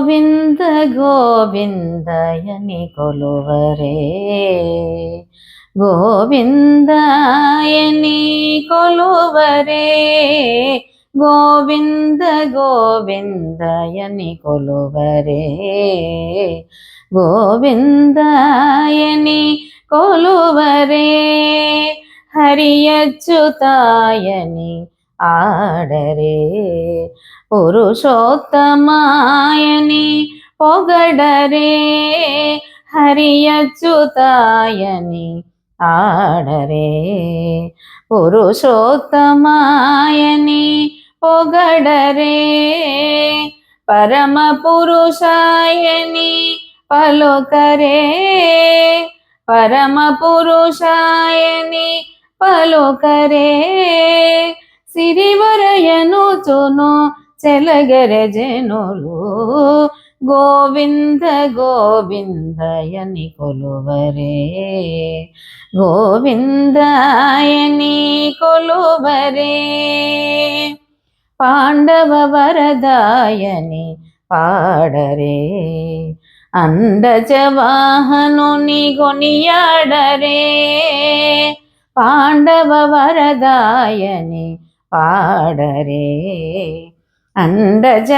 ಗೋವಿಂದ ಗೋವಿಂದಯನಿ ಕೊಲುವರೇ ಗೋವಿಂದಯನಿ ಕೊಲುವರೇ ಗೋವಿಂದ ಗೋವಿಂದಯನಿ ಕೊಲುವರೇ ಗೋವಿಂದಯನಿ ಕೊಲುವರೇ ಹರಿಯಚ್ಯುತಾಯನಿ ಆಡರೇ పురుషోత్తమాయని పొగడరే హరియచ్యుతాయని ఆడరే పురుషోత్తమాయని పొగడరే పరమ పురుషాయని పలుకరే పరమ పురుషాయని పలుకరే సిరివరయనుచును చెలగరె జనులు గోవింద గోవిందయని కొలువరే గోవిందయని కొలువరే పాండవ వరదాయని పాడరే అండజవాహనుని కొనియాడరే పాండవ వరదాయని పాడరే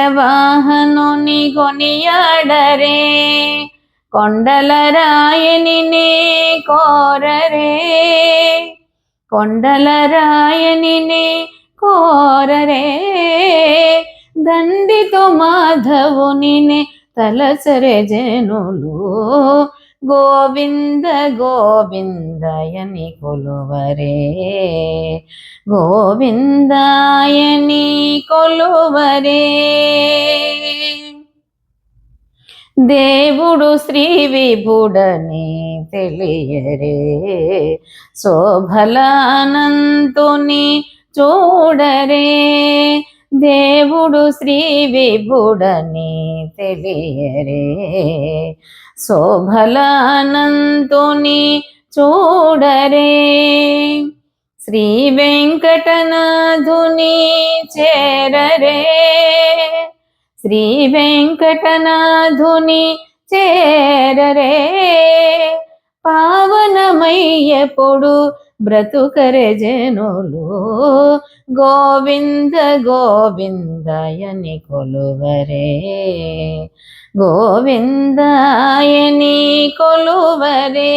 అండజవాహనుని కొనియాడరే కొండలరాయనినే కోరరే కొండలరాయనినే కోరరే దండితో మాధవునినే తలసరే జనులు గోవింద గోవిందయని కొలువరే గోవిందయని కొలువరే దేవుడు శ్రీ విభుడని తెలియరే శోభలానంతుని చూడరే దేవుడు శ్రీ విభుడని తెలియరే శోభలానంతుని చూడరే శ్రీ వెంకటనాథుని చేరరే శ్రీ వెంకటనాథుని చేరరే పావనమయ్యప్పుడు బ్రతుకరే జనులు గోవింద గోవిందయని కొలువరే గోవిందయని కొలువరే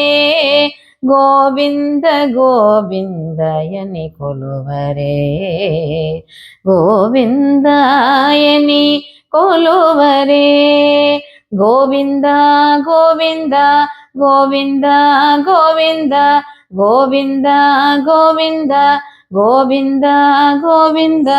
గోవింద గోవిందయని కొలువరే గోవిందయని కొలువరే గోవింద గోవింద గోవింద గోవింద గోవింద గోవింద గోవింద గోవింద